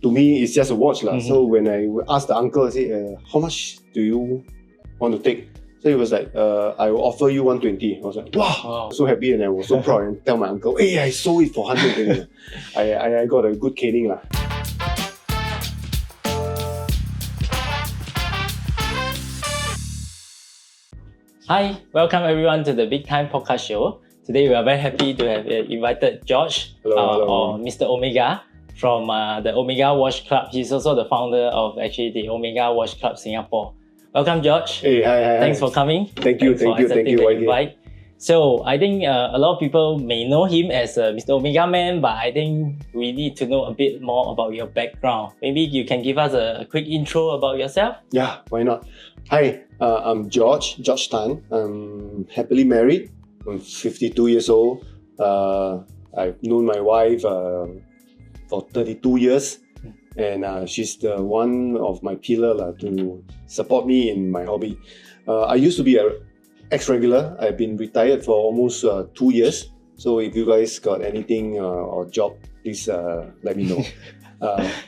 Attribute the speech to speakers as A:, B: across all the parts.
A: to me, it's just a watch. So when I asked the uncle, I said, how much do you want to take? So he was like, I will offer you 120. I was like, wow, so happy, and I was so proud and tell my uncle, hey, I sold it for 100. I got a good caning.
B: Hi, welcome everyone to the Big Time Podcast Show. Today we are very happy to have invited George, or Mr. Omega, from the Omega Watch Club. He's also the founder of actually the Omega Watch Club Singapore. Welcome, George.
A: Hey, hi.
B: Thanks for coming.
A: Thank you.
B: The invite. So I think a lot of people may know him as Mr. Omega Man, but I think we need to know a bit more about your background. Maybe you can give us a quick intro about yourself?
A: Yeah, why not? Hi, I'm George Tan. I'm happily married. I'm 52 years old. I've known my wife for 32 years. And she's the one of my pillar to support me in my hobby. I used to be an ex-regular. I've been retired for almost 2 years. So if you guys got anything or job, please let me know.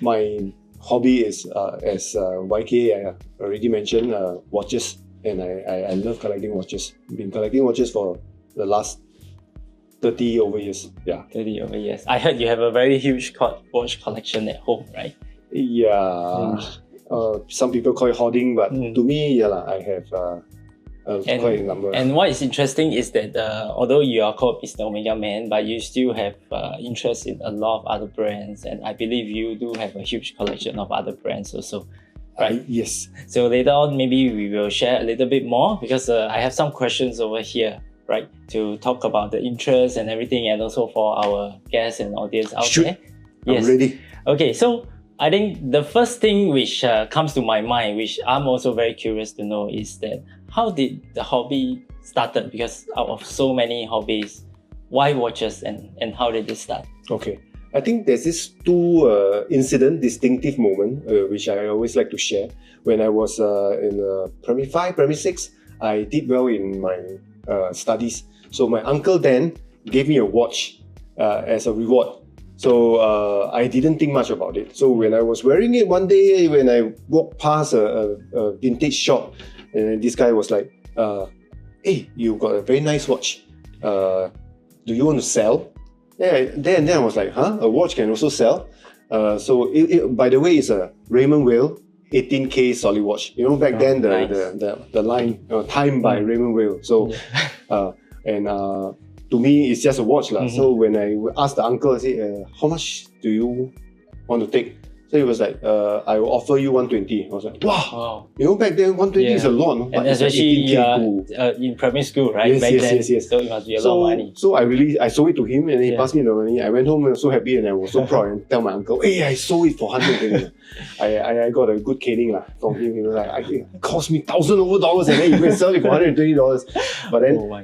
A: My hobby is, as YK already mentioned, watches. And I love collecting watches. I've been collecting watches for the last 30 over years. Yeah.
B: 30 over years. I heard you have a very huge watch collection at home, right?
A: Yeah. Some people call it hoarding, but to me, I have quite a number.
B: And what is interesting is that although you are called Mr. Omega Man, but you still have interest in a lot of other brands, and I believe you do have a huge collection of other brands also. Right?
A: Yes.
B: So later on, maybe we will share a little bit more, because I have some questions over here, right, to talk about the interest and everything, and also for our guests and audience out there.
A: Yes. I'm ready.
B: Okay, so I think the first thing which comes to my mind, which I'm also very curious to know, is that how did the hobby started? Because out of so many hobbies, why watches, and how did it start?
A: Okay. I think there's this two distinctive moment, which I always like to share. When I was in primary 5, primary 6, I did well in my studies. So my uncle then gave me a watch as a reward. So I didn't think much about it. So when I was wearing it one day, when I walked past a vintage shop, and this guy was like, hey, you got a very nice watch. Do you want to sell? Yeah, then I was like, huh? A watch can also sell? So by the way, it's a Raymond Weil 18K solid watch. You know, back then the line Time by Raymond Weil. So to me, it's just a watch. So when I asked the uncle, I said, how much do you want to take? So he was like, I will offer you 120. I was like, wow. You know, back then 120 is a lot. No?
B: And especially in primary school, right?
A: Yes.
B: So it must be a lot of money.
A: So I sold it to him, and he passed me the money. I went home and was so happy, and I was so proud, and tell my uncle, hey, I sold it for 100. I got a good caning from him. He was like, it cost me $1,000 over, and then you can sell it for $120. But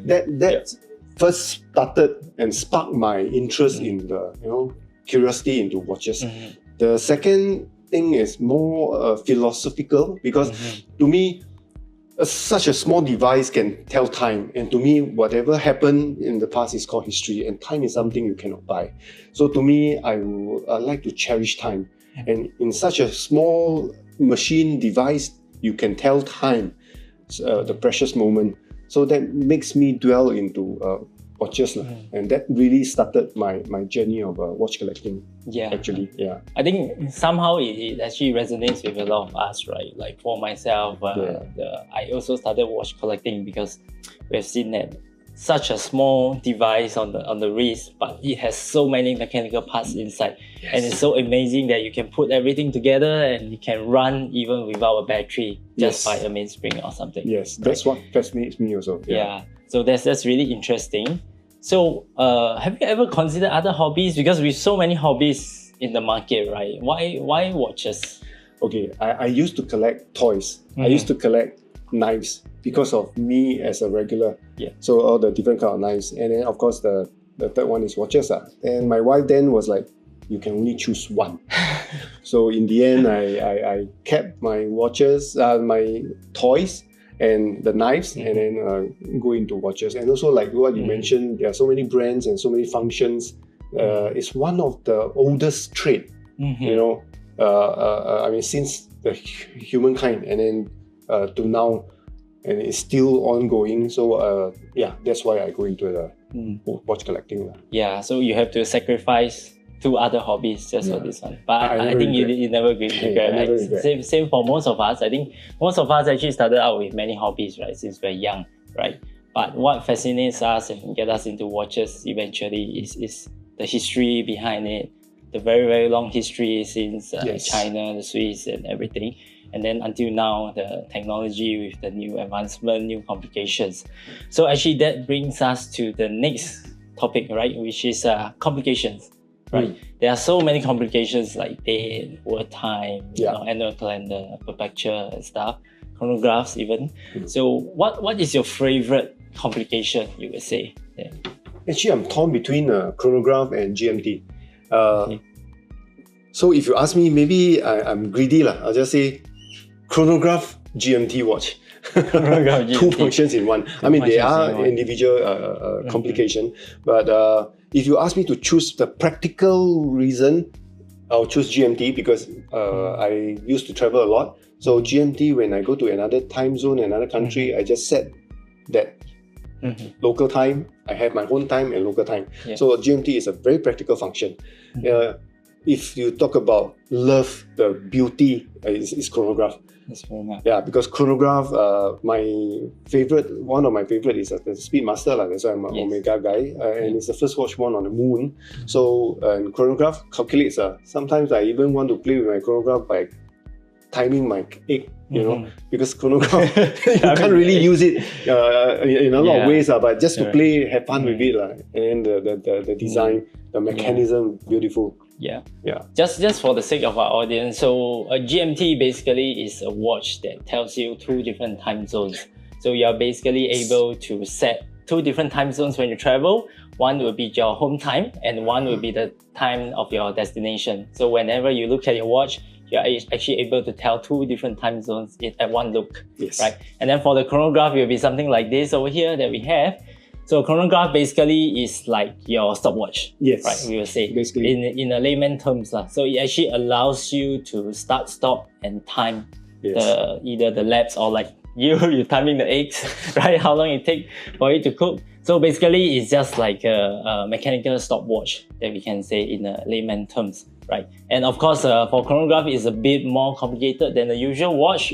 A: then that first started and sparked my interest in the curiosity into watches. The second thing is more philosophical, because to me, such a small device can tell time, and to me, whatever happened in the past is called history, and time is something you cannot buy. So to me, I like to cherish time, and in such a small machine device, you can tell time, the precious moment. So that makes me dwell into watches, and that really started my journey of watch collecting. Actually.
B: I think somehow it actually resonates with a lot of us, right? Like for myself, I also started watch collecting because we've seen that such a small device on the wrist, but it has so many mechanical parts inside. And it's so amazing that you can put everything together and it can run even without a battery, just by a mainspring or something.
A: Yes, that's what fascinates me also.
B: So that's really interesting. So have you ever considered other hobbies? Because with so many hobbies in the market, right? Why watches?
A: Okay, I used to collect toys. I used to collect knives because of me as a regular. So all the different kind of knives. And then of course the third one is watches. And my wife then was like, you can only choose one. So in the end, I kept my watches, my toys, and the knives, and then go into watches. And also, like what you mentioned, there are so many brands and so many functions. It's one of the oldest trade. You know, I mean, since the humankind, and then to now, and it's still ongoing. So yeah, that's why I go into the watch collecting.
B: Yeah, so you have to sacrifice 2 other hobbies just for this one. But I think you never regret, right? Same for most of us. I think most of us actually started out with many hobbies, right, since we're young, right? But what fascinates us and get us into watches eventually is the history behind it, the very, very long history since China, the Swiss and everything. And then until now, the technology with the new advancement, new complications. So actually that brings us to the next topic, right, which is complications. Right, there are so many complications like date, word time, annual calendar, perpetual and stuff, chronographs even. So what is your favorite complication, you would say? Yeah.
A: Actually, I'm torn between chronograph and GMT. So if you ask me, maybe I'm greedy lah. I'll just say chronograph, GMT watch. Two functions in one. I mean, they are individual complication, but if you ask me to choose the practical reason, I'll choose GMT because I used to travel a lot. So GMT, when I go to another time zone, another country, I just set that local time. I have my own time and local time. So GMT is a very practical function. If you talk about love, the beauty is chronograph. Yeah, because chronograph, one of my favorite is the Speedmaster. That's why I'm an Omega guy. And it's the first watch worn on the moon. So, chronograph calculates. Sometimes I even want to play with my chronograph by timing my egg, you know, because chronograph, you can't really use it in a lot of ways, but just to play, have fun with it. And the design, the mechanism, beautiful.
B: Yeah. Just for the sake of our audience, so a GMT basically is a watch that tells you 2 different time zones. So you're basically able to set 2 different time zones when you travel. One will be your home time and one will be the time of your destination. So whenever you look at your watch, you're actually able to tell 2 different time zones at one look. Right? And then for the chronograph, it will be something like this over here that we have. So chronograph basically is like your stopwatch, right? We will say basically in a layman terms, so it actually allows you to start, stop, and time either the laps or like you're timing the eggs, right? How long it take for it to cook. So basically, it's just like a mechanical stopwatch that we can say in a layman terms, right? And of course, for chronograph, it's a bit more complicated than the usual watch.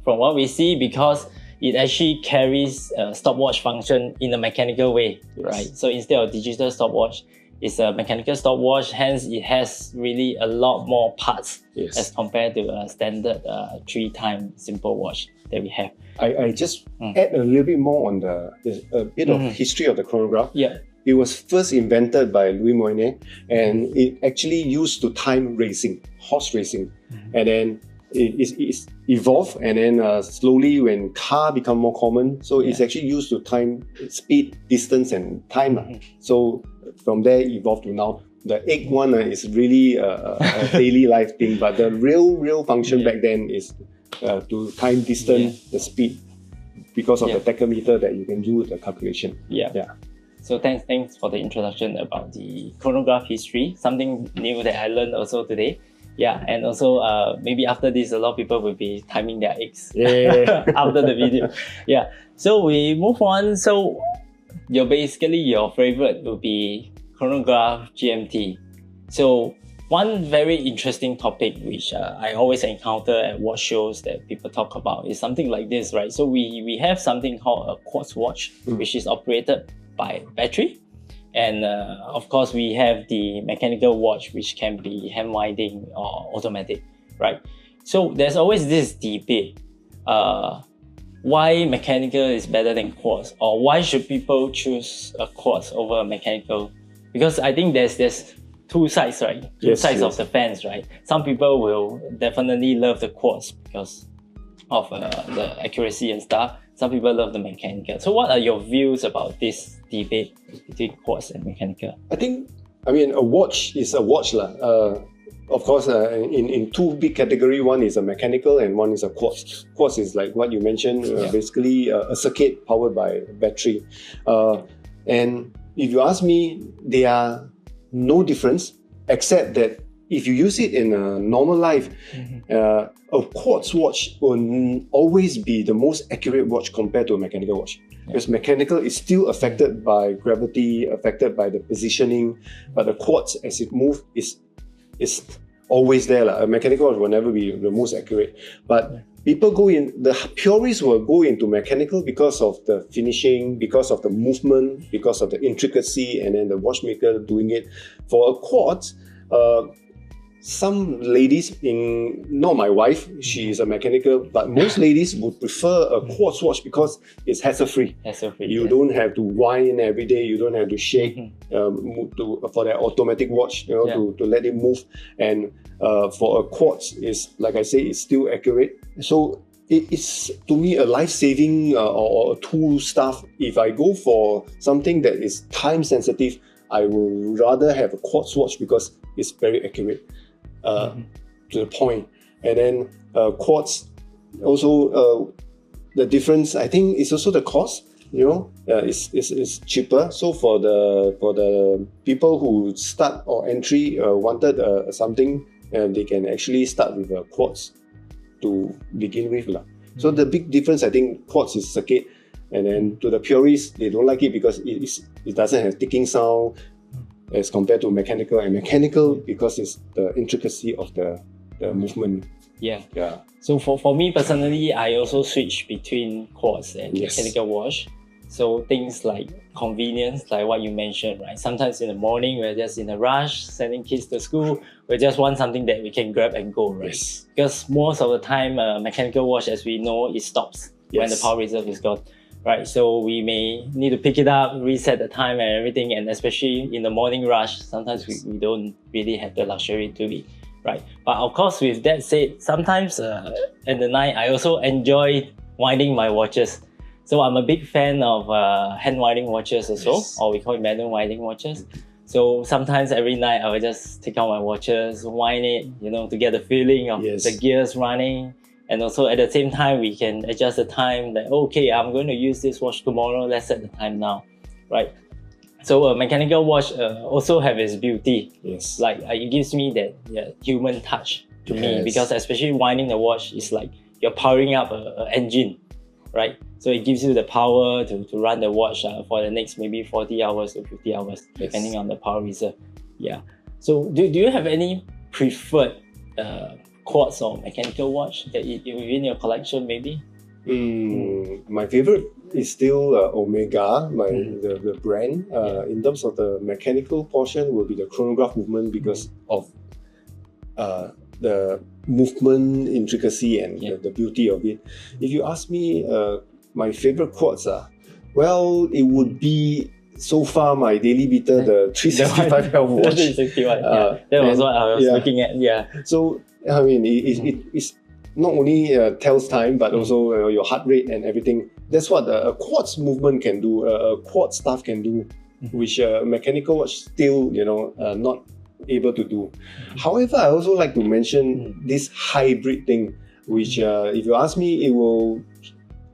B: From what we see, because it actually carries a stopwatch function in a mechanical way, right? So instead of digital stopwatch, it's a mechanical stopwatch, hence it has really a lot more parts as compared to a standard 3-time simple watch that we have.
A: I just add a little bit more on a bit of history of the chronograph. It was first invented by Louis Moynier, and it actually used to time racing, horse racing, and then it's evolved, and then slowly when car become more common, so it's actually used to time speed, distance and time. So from there evolved to now. The egg one is really a daily life thing, but the real function back then is to time distance, the speed, because of the tachometer that you can do the calculation.
B: So thanks for the introduction about the chronograph history, something new that I learned also today. And also maybe after this, a lot of people will be timing their eggs after the video. So we move on. So your favorite will be chronograph, GMT. So one very interesting topic which I always encounter at watch shows that people talk about is something like this, right? So we have something called a quartz watch, which is operated by battery. And of course, we have the mechanical watch, which can be hand winding or automatic, right? So there's always this debate, why mechanical is better than quartz, or why should people choose a quartz over a mechanical? Because I think there's 2 sides, right? Two sides of the fence, right? Some people will definitely love the quartz because of the accuracy and stuff. Some people love the mechanical. So what are your views about this debate between quartz and mechanical?
A: I mean, a watch is a watch. Of course, in 2 big categories, one is a mechanical and one is a quartz. Quartz is like what you mentioned, basically a circuit powered by battery. And if you ask me, there are no difference except that if you use it in a normal life, a quartz watch will always be the most accurate watch compared to a mechanical watch. Because mechanical is still affected by gravity, affected by the positioning, but the quartz, as it moves, is always there. A mechanical watch will never be the most accurate. But people the purists will go into mechanical because of the finishing, because of the movement, because of the intricacy, and then the watchmaker doing it. For a quartz, some ladies, not my wife, she is a mechanical, but most ladies would prefer a quartz watch because it's hassle-free. You don't have to wind every day, you don't have to shake for that automatic watch, to let it move. And for a quartz, is like I say, it's still accurate. So it's to me a life-saving or tool stuff. If I go for something that is time-sensitive, I will rather have a quartz watch because it's very accurate. To the point. And then quartz, also the difference, I think, is also the cost. It's cheaper. So for the people who start or entry wanted something, they can actually start with a quartz to begin with. So the big difference, I think, quartz is circuit, and then to the purists, they don't like it because it doesn't have ticking sound as compared to mechanical, and mechanical because it's the intricacy of the movement.
B: Yeah. So for me personally, I also switch between quartz and mechanical watch. So things like convenience, like what you mentioned, right? Sometimes in the morning, we're just in a rush, sending kids to school. We just want something that we can grab and go, right? Because most of the time, mechanical watch, as we know, it stops when the power reserve is gone. Right, so we may need to pick it up, reset the time and everything, and especially in the morning rush, sometimes we don't really have the luxury to be, right? But of course, with that said, sometimes in the night, I also enjoy winding my watches. So I'm a big fan of hand winding watches also, or we call it manual winding watches. So sometimes every night I will just take out my watches, wind it, to get the feeling of the gears running. And also at the same time, we can adjust the time that, okay, I'm going to use this watch tomorrow, let's set the time now, right? So a mechanical watch also have its beauty. Like it gives me that human touch to me, because especially winding the watch is like you're powering up an engine, right? So it gives you the power to run the watch for the next maybe 40 hours to 50 hours, depending on the power reserve. So do you have any preferred quartz or mechanical watch that within your collection maybe?
A: My favorite is still Omega, the brand. In terms of the mechanical portion will be the chronograph movement because of the movement intricacy and the beauty of it. If you ask me my favorite quartz, well, it would be so far my daily beater, the 365 health watch.
B: 365, that was what I was looking at. So
A: I mean, it's not only tells time, but also your heart rate and everything. That's what a quartz movement can do, a quartz stuff can do, which a mechanical watch still, not able to do. However, I also like to mention this hybrid thing, which if you ask me,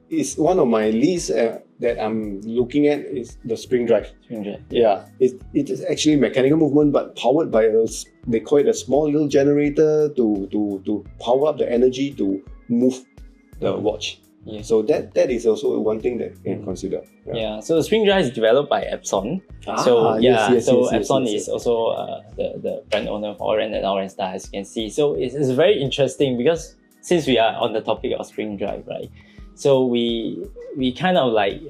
A: it's one of my least that I'm looking at is the spring drive. It is actually mechanical movement, but powered by they call it a small little generator to power up the energy to move the watch. So that is also one thing that you can consider.
B: So the spring drive is developed by Epson. Epson is also the brand owner for Oran and Oran Star, as you can see. So it's very interesting because since we are on the topic of spring drive, right? So we kind of like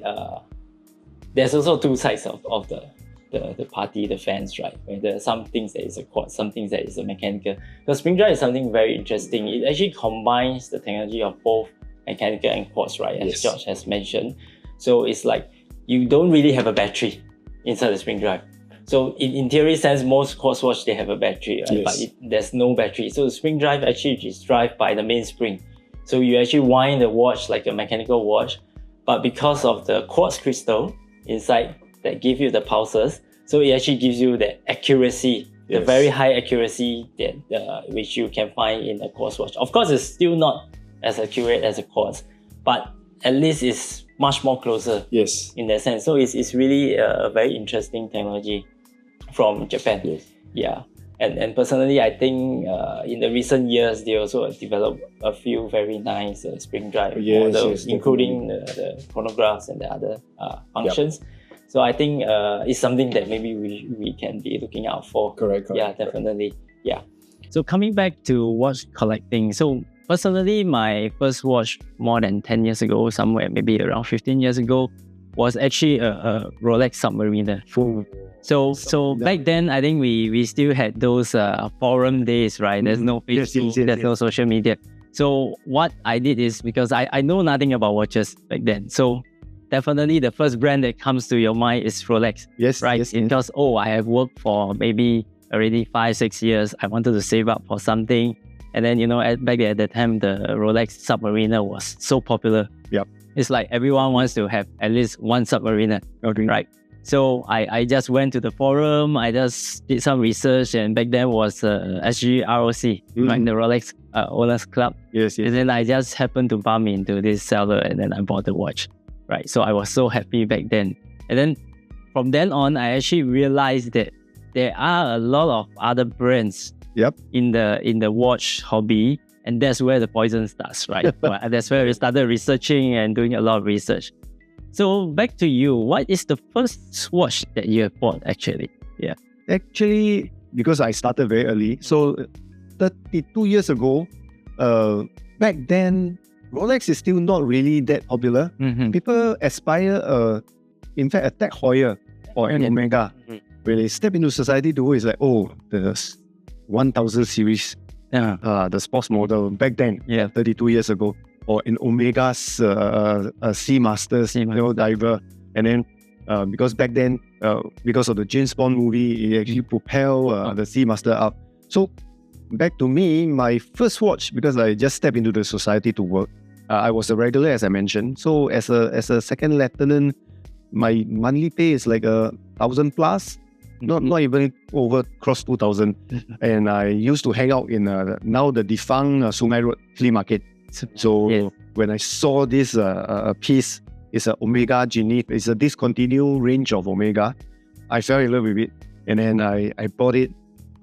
B: there's also two sides of the party, the fans, right? Where there are some things that is a quartz, some things that is a mechanical. The spring drive is something very interesting. It actually combines the technology of both mechanical and quartz, right? As George has mentioned. So it's like you don't really have a battery inside the spring drive. So in theory sense, most quartz watch they have a battery, right? But there's no battery. So the spring drive actually is driven by the main spring. So you actually wind the watch like a mechanical watch, but because of the quartz crystal inside that give you the pulses, so it actually gives you the accuracy, the very high accuracy that which you can find in a quartz watch. Of course, it's still not as accurate as a quartz, but at least it's much more closer in that sense. So it's really a very interesting technology from Japan. And personally, I think in the recent years, they also developed a few very nice spring drive models, including the chronographs and the other functions. So I think it's something that maybe we can be looking out for.
A: Correct.
B: Yeah, definitely. Yeah. So coming back to watch collecting. So personally, my first watch more than 10 years ago, somewhere maybe around 15 years ago, was actually a Rolex Submariner. So back then, I think we still had those forum days, right? There's no Facebook, there's no social media. So what I did is, because I know nothing about watches back then, so definitely the first brand that comes to your mind is Rolex.
A: Yes.
B: Right?
A: Yes.
B: Because, I have worked for maybe already 5-6 years. I wanted to save up for something. And then, back at the time, the Rolex Submariner was so popular.
A: Yep.
B: It's like everyone wants to have at least one Submariner, right? So I just went to the forum, I just did some research, and back then was SGROC, right, the Rolex Owners Club.
A: Yes.
B: And then I just happened to bump into this seller, and then I bought the watch, right? So I was so happy back then. And then from then on, I actually realized that there are a lot of other brands in the watch hobby, and that's where the poison starts, right? That's where we started researching and doing a lot of research. So back to you, what is the first watch that you have bought actually? Yeah.
C: Actually, because I started very early, so 32 years ago, back then, Rolex is still not really that popular. People aspire, in fact, a Tag Heuer or an Omega. When they step into society, the world is like, the 1000 series, the sports model back then, 32 years ago, or an Omega's Seamaster, diver. And then because back then, because of the James Bond movie, it actually propelled the Seamaster up. So back to me, my first watch, because I just stepped into the society to work, I was a regular, as I mentioned. So as a second lieutenant, my monthly pay is like 1,000 plus. Not even over cross 2,000. And I used to hang out in now the defunct Sungai Road flea market. So when I saw this piece, it's an Omega Genie. It's a discontinued range of Omega. I fell in love with it. And then I bought it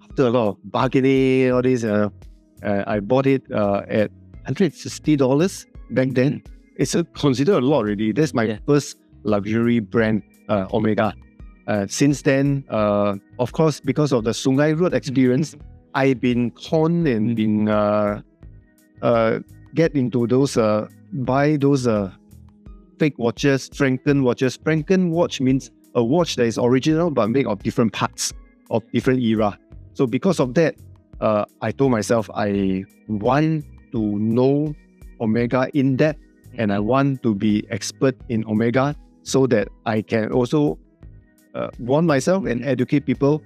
C: after a lot of bargaining, all this. I bought it at $160 back then. It's considered a lot already. That's my first luxury brand, Omega. Since then, of course, because of the Sungai Road experience, I've been conned and been get into those, buy those fake watches, Franken watches. Franken watch means a watch that is original but made of different parts of different era. So because of that, I told myself I want to know Omega in depth, and I want to be expert in Omega so that I can also warn myself and educate people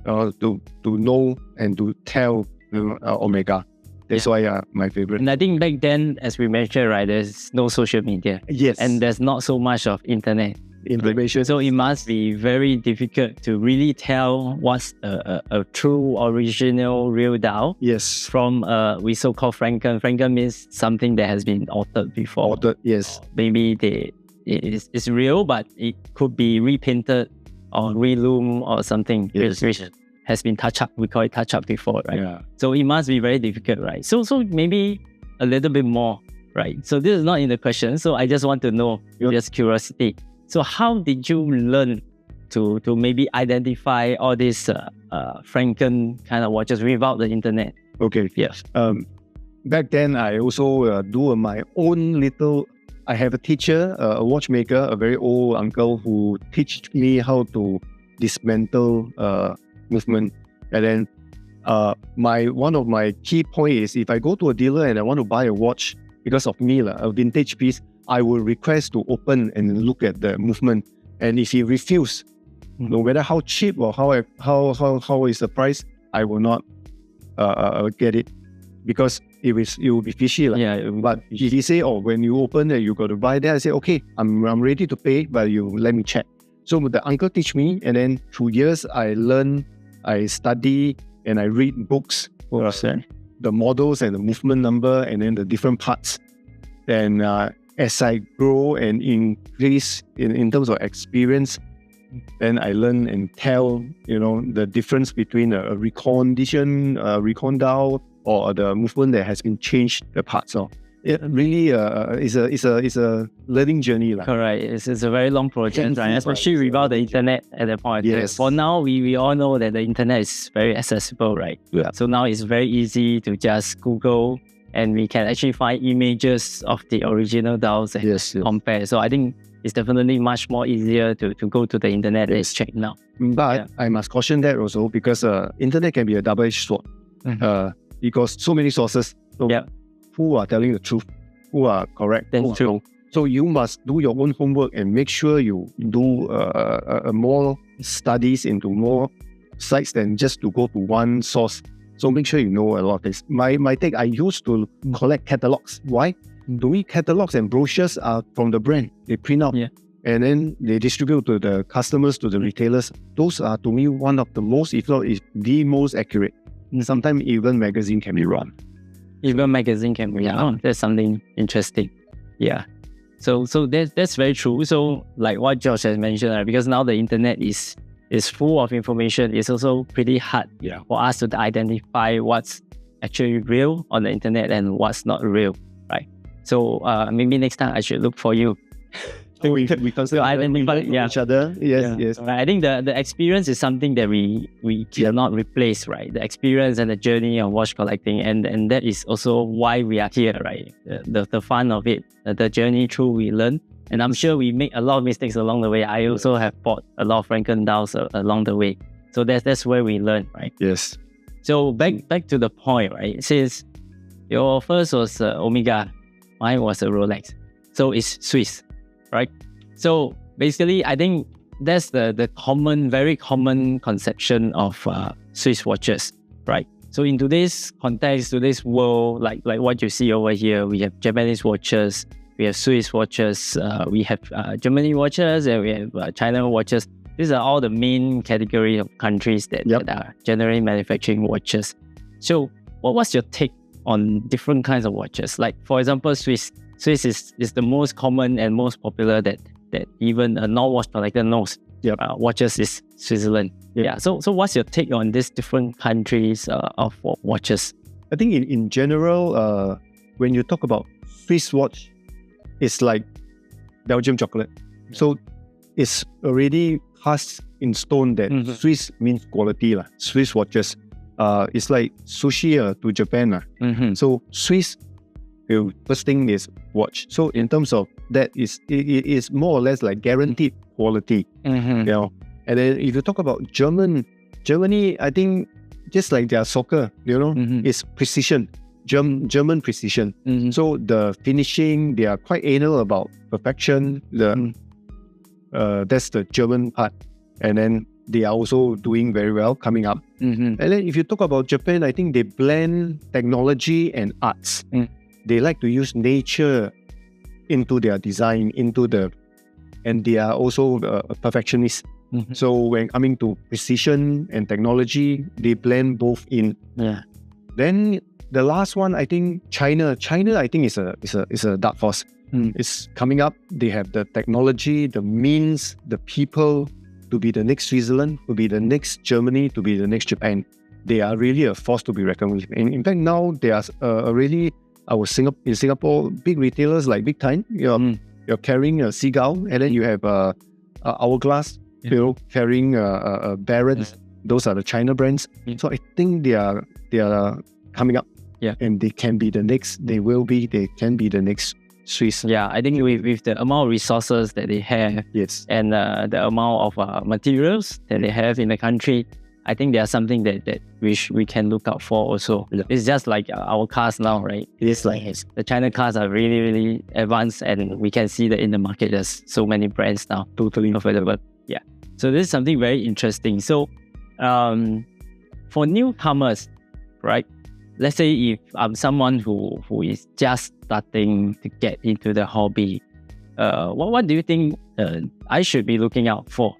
C: to know and to tell Omega. That's why my favorite.
B: And I think back then, as we mentioned, right, there's no social media.
C: Yes.
B: And there's not so much of internet
C: information.
B: So it must be very difficult to really tell what's a true, original, real dial.
C: Yes.
B: From we so-called Franken. Franken means something that has been altered before.
C: Altered, yes.
B: Maybe it's real, but it could be repainted or relume or something, which has been touched up. We call it touch up before, right?
C: Yeah.
B: So it must be very difficult, right? So maybe a little bit more, right? So this is not in the question. So I just want to know, just curiosity. So how did you learn to maybe identify all these Franken kind of watches without the internet?
C: Okay.
B: Yes.
C: Back then, I also do my own little. I have a teacher, a watchmaker, a very old uncle who teach me how to dismantle movement. And then one of my key point is, if I go to a dealer and I want to buy a watch, because of me, a vintage piece, I will request to open and look at the movement. And if he refuse, no matter how cheap or how is the price, I will not get it, because it will be fishy. But if he say, when you open it, you got to buy that, I say, okay, I'm ready to pay, but you let me check. So the uncle teach me, and then through years, I learn, I study, and I read books, the models and the movement number, and then the different parts. And as I grow and increase in terms of experience, Then I learn and tell, the difference between a recondition, recon dial, or the movement that has been changed, the parts of. It really is a learning journey.
B: Correct. It's a very long project, right? Especially without the internet at that point.
C: Yes.
B: For now, we all know that the internet is very accessible, right?
C: Yeah.
B: So now it's very easy to just Google, and we can actually find images of the original dials and compare. So I think it's definitely much more easier to go to the internet and check now.
C: But I must caution that also, because internet can be a double-edged sword. Because so many sources. So who are telling the truth? Who are correct?
B: That's true.
C: Wrong? So you must do your own homework and make sure you do more studies into more sites than just to go to one source. So make sure you know a lot of this. My take, I used to collect catalogs. Why? To me, catalogs and brochures are from the brand. They print out and then they distribute to the customers, to the retailers. Those are, to me, one of the most, if not the most accurate. Sometimes even magazine can be wrong.
B: Even magazine can be wrong. That's something interesting. Yeah. So that's very true. So like what George has mentioned, right? Because now the internet is full of information. It's also pretty hard for us to identify what's actually real on the internet and what's not real, right? So maybe next time I should look for you.
C: We consider identify each other. Yes.
B: I think the experience is something that we cannot replace, right? The experience and the journey of watch collecting, and that is also why we are here, right? The fun of it, the journey through we learn, and I'm sure we make a lot of mistakes along the way. I also have bought a lot of Franken dials along the way, so that's where we learn, right?
C: Yes.
B: So back to the point, right? It says your first was Omega, mine was a Rolex, so it's Swiss. Right, so basically, I think that's the very common conception of Swiss watches, right? So in today's context, today's world, like what you see over here, we have Japanese watches, we have Swiss watches, we have Germany watches, and we have China watches. These are all the main category of countries that are generally manufacturing watches. So what's your take on different kinds of watches? Like, for example, Swiss is the most common and most popular that even a non-watch collector knows. Watches is Switzerland. So what's your take on these different countries of watches?
C: I think in general, when you talk about Swiss watch, it's like Belgium chocolate. So it's already cast in stone that Swiss means quality. Swiss watches. It's like sushi to Japan. So Swiss, first thing is watch. So in terms of that, it is more or less like guaranteed quality. And then if you talk about Germany, I think just like their soccer, is precision. German precision. So the finishing, they are quite anal about perfection. That's the German part. And then they are also doing very well coming up. And then if you talk about Japan, I think they blend technology and arts. They like to use nature into their design, and they are also a perfectionist. So when coming to precision and technology, they blend both in. Then the last one, I think China. China, I think is a dark horse. It's coming up. They have the technology, the means, the people to be the next Switzerland, to be the next Germany, to be the next Japan. They are really a force to be reckoned with. And in fact, now they are really in Singapore, big retailers like Big Time. You're carrying a Seagull, and then you have Hourglass, carrying Barrett's. Those are the China brands. So I think they are coming up. And they can be the next. They can be the next Swiss.
B: I think with the amount of resources that they have, and the amount of materials that they have in the country, I think there's something that we can look out for also. It's just like our cars now, right? It is like the China cars are really, really advanced, and we can see that in the market there's so many brands now totally available. So this is something very interesting. So for newcomers, right? Let's say if I'm someone who is just starting to get into the hobby, what do you think I should be looking out for?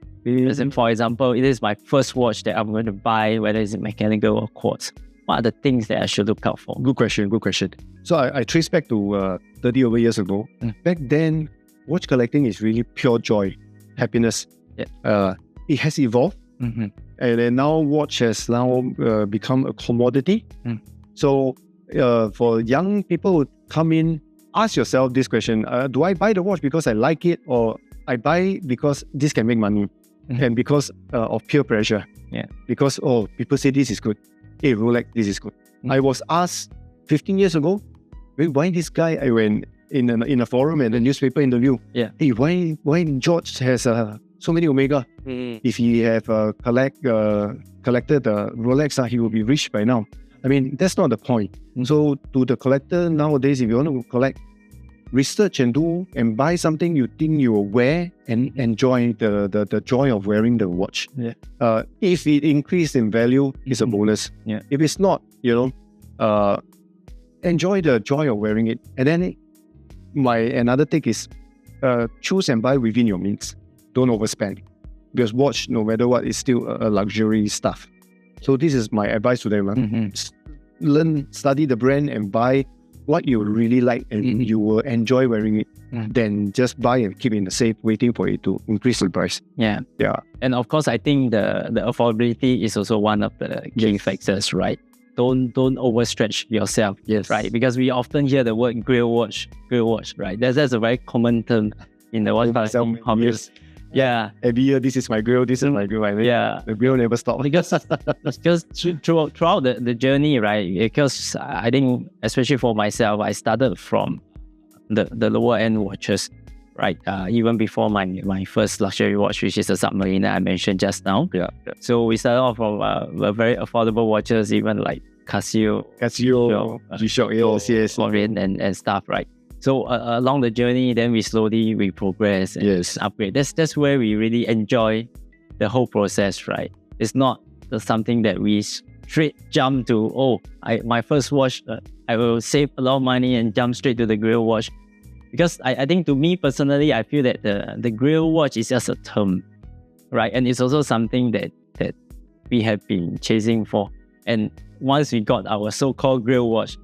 B: For example, it is my first watch that I'm going to buy, whether it's mechanical or quartz. What are the things that I should look out for?
C: Good question. So I trace back to 30 over years ago. Back then, watch collecting is really pure joy, happiness. It has evolved,
B: Mm-hmm.
C: and then now watch has now become a commodity. So for young people who come in, ask yourself this question: do I buy the watch because I like it, or I buy because this can make money, and because of peer pressure?
B: Yeah.
C: Because people say this is good. Hey, Rolex, this is good. I was asked 15 years ago, why this guy? I went in a forum and a newspaper interview.
B: Yeah.
C: Hey, why George has so many Omega? If he have collected Rolex, he will be rich by now. I mean, that's not the point. So to the collector nowadays, if you want to collect, research and buy something you think you will wear and enjoy the joy of wearing the watch.
B: Yeah.
C: If it increased in value, it's a bonus.
B: Yeah.
C: If it's not, enjoy the joy of wearing it. And then another take is choose and buy within your means. Don't overspend, because watch, no matter what, is still a luxury stuff. So this is my advice to them. Learn, study the brand, and buy what you really like and you will enjoy wearing it. Then just buy and keep in the safe, waiting for it to increase the price.
B: Yeah. And of course, I think the affordability is also one of the key factors, right? Don't overstretch yourself, right? Because we often hear the word grill watch, right? That's a very common term in the watch collecting hobby. Yeah.
C: Every year, this is my grill, this is my grill. I mean, the grill never stops.
B: Because throughout the journey, right? Because I think, especially for myself, I started from the lower end watches, right? Even before my first luxury watch, which is a Submariner I mentioned just now.
C: Yeah.
B: So we started off from very affordable watches, even like Casio,
C: G-Shock, yes,
B: Orient and stuff, right? So along the journey, then we progress and upgrade. That's where we really enjoy the whole process, right? It's not something that we straight jump to. My first watch, I will save a lot of money and jump straight to the grill watch. Because I think, to me personally, I feel that the grill watch is just a term, right? And it's also something that we have been chasing for. And once we got our so-called grill watch,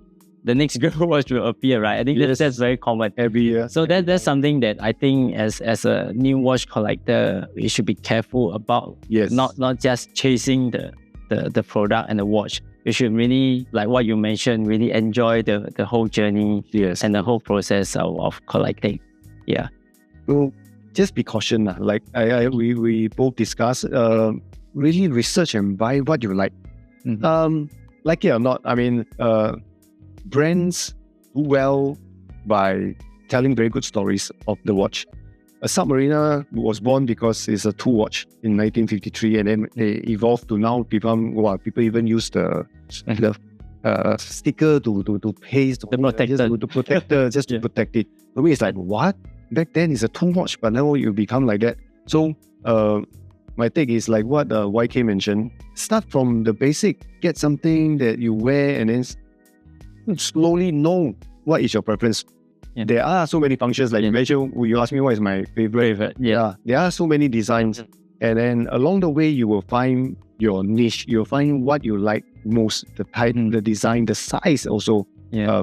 B: the next grill watch will appear, right? I think that's very common
C: every year.
B: So that's something that I think as a new watch collector, we should be careful about.
C: Yes.
B: Not just chasing the product and the watch. You should really, like what you mentioned, really enjoy the whole journey and the whole process of collecting. Yeah.
C: Well, just be cautious. Like we both discussed, really research and buy what you like. Like it or not, I mean, brands do well by telling very good stories of the watch. A Submariner was born because it's a two watch in 1953, and then they evolved to now become, people even use the sticker to paste
B: the protector
C: just to protect it. For me, it's like, what? Back then it's a two watch, but now you become like that. So my take is like what YK mentioned. Start from the basic, get something that you wear, and then slowly know what is your preference. There are so many functions, like you mentioned, you asked me what is my favorite. There are so many designs, and then along the way you will find your niche. You'll find what you like most, the type, the design, the size also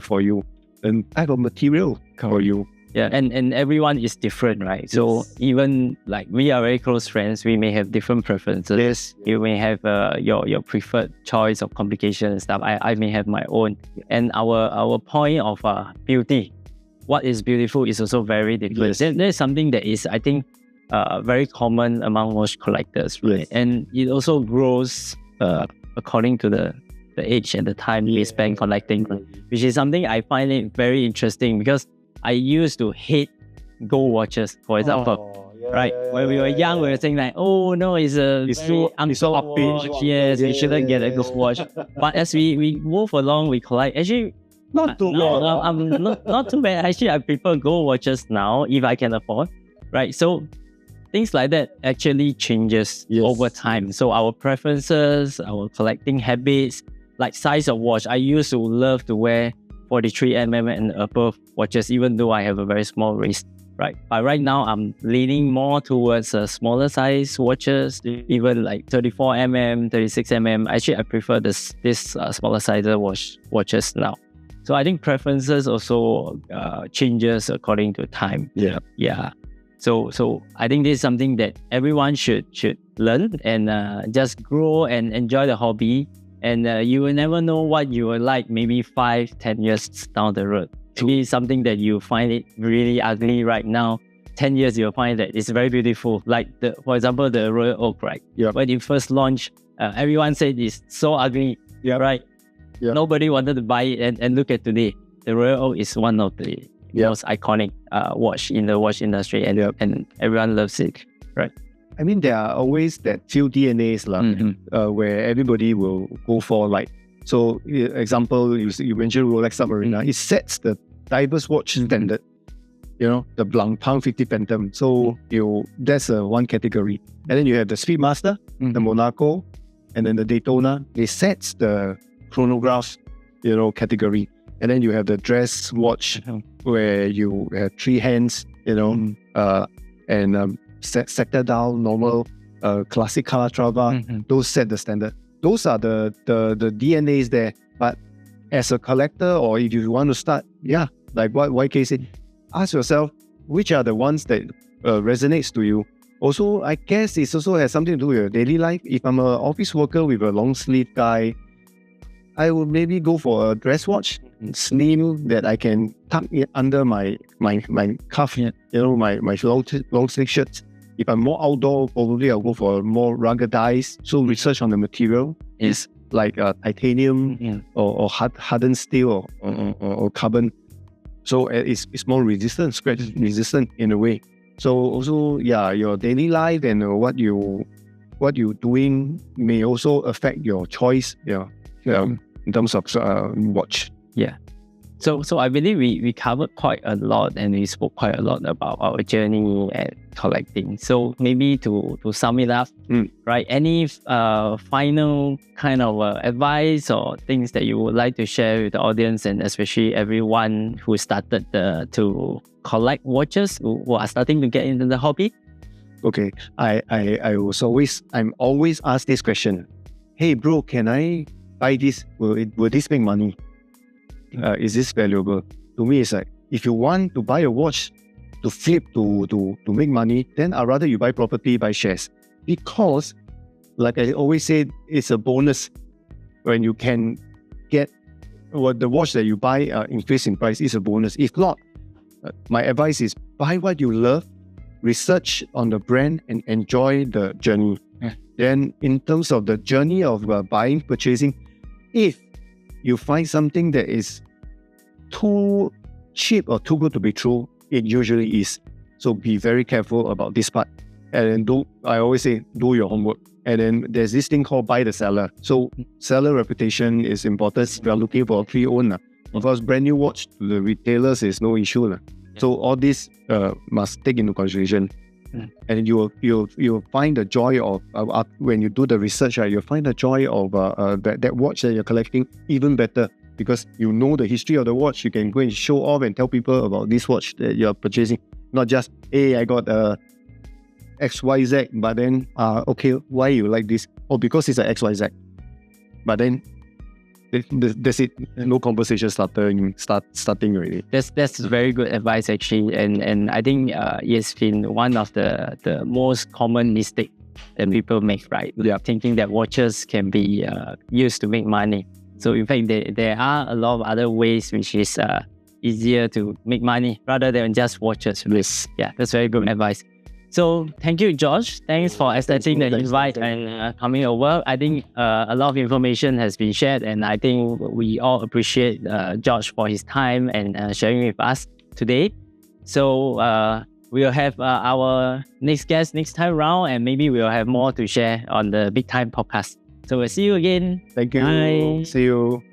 C: for you, and type of material for you.
B: Yeah, and everyone is different, right? So even like we are very close friends, we may have different preferences.
C: Yes.
B: You may have your preferred choice of complication and stuff. I may have my own. And our point of beauty, what is beautiful is also very different. There's something that is, I think, very common among watch collectors, right? And it also grows according to the age and the time we spend collecting, which is something I find it very interesting, because I used to hate gold watches, for example. Right? When we were young, we were saying like, oh no, it's so upbeat. Yes, we shouldn't get a gold watch. But as we move along, we collect. Actually, not too bad. Not too bad. Actually, I prefer gold watches now if I can afford. Right? So things like that actually changes over time. So our preferences, our collecting habits, like size of watch. I used to love to wear 43mm and above watches, even though I have a very small wrist, right? But right now, I'm leaning more towards smaller size watches, even like 34mm, 36mm. Actually, I prefer this smaller size watches now. So I think preferences also changes according to time.
C: Yeah.
B: So I think this is something that everyone should learn and just grow and enjoy the hobby. And you will never know what you will like maybe 5-10 years down the road. Maybe something that you find it really ugly right now, 10 years you'll find that it's very beautiful. Like for example, the Royal Oak, right?
C: Yep.
B: When it first launched, everyone said it's so ugly, right?
C: Yep.
B: Nobody wanted to buy it, and look at today. The Royal Oak is one of the most iconic watch in the watch industry, and everyone loves it, right?
C: I mean, there are always that few DNAs where everybody will go for, like, so example, you mentioned Rolex Submariner. It sets the diverse watch standard, the Blancpain 50 Phantom. So that's one category. And then you have the Speedmaster, the Monaco, and then the Daytona. It sets the chronograph, category. And then you have the dress watch where you have 3 hands, and sector dial, normal, classic Calatrava. Those set the standard. Those are the DNAs there. But as a collector, or if you want to start, like what YK said, ask yourself, which are the ones that resonates to you. Also, I guess it also has something to do with your daily life. If I'm an office worker with a long sleeve guy, I would maybe go for a dress watch, slim, that I can tuck it under my cuff, my long sleeve shirts. If I'm more outdoor, probably I'll go for a more ruggedized. So research on the material is like titanium or hardened steel or carbon. So it's more resistant, scratch resistant in a way. So also, your daily life and what you're doing may also affect your choice. In terms of watch.
B: Yeah. So I believe we covered quite a lot, and we spoke quite a lot about our journey and collecting. So maybe to sum it up, right? Any final kind of advice or things that you would like to share with the audience, and especially everyone who started to collect watches, who are starting to get into the hobby?
C: Okay, I'm always asked this question. Hey bro, can I buy this? Will this make money? Is this valuable? To me, it's like, if you want to buy a watch to flip to make money, then I'd rather you buy property, buy shares. Because, like I always say, it's a bonus when you can get the watch that you buy increase in price is a bonus. If not, my advice is buy what you love, research on the brand, and enjoy the journey. Then in terms of the journey of buying, purchasing, if you find something that is too cheap or too good to be true, it usually is. So be very careful about this part. And then I always say, do your homework. And then there's this thing called buy the seller. So seller reputation is important. We are looking for a pre-owned. Because brand new watch to the retailers is no issue. So all this must take into consideration. And you'll find the joy of when you do the research, you'll find the joy of that watch that you're collecting even better, because you know the history of the watch. You can go and show off and tell people about this watch that you're purchasing, not just, hey, I got XYZ, but then okay, why you like this? Oh, because it's an XYZ. But then that's it. No conversation starting already.
B: That's very good advice actually, and I think it's been one of the most common mistake that people make, right? Thinking that watches can be used to make money. So in fact, there are a lot of other ways which is easier to make money rather than just watches.
C: Yes.
B: Yeah, that's very good advice. So thank you, George. Thanks for accepting the invite and coming over. I think a lot of information has been shared, and I think we all appreciate George for his time and sharing with us today. So we'll have our next guest next time around, and maybe we'll have more to share on the Big Time podcast. So we'll see you again.
C: Thank you.
B: Bye.
C: See you.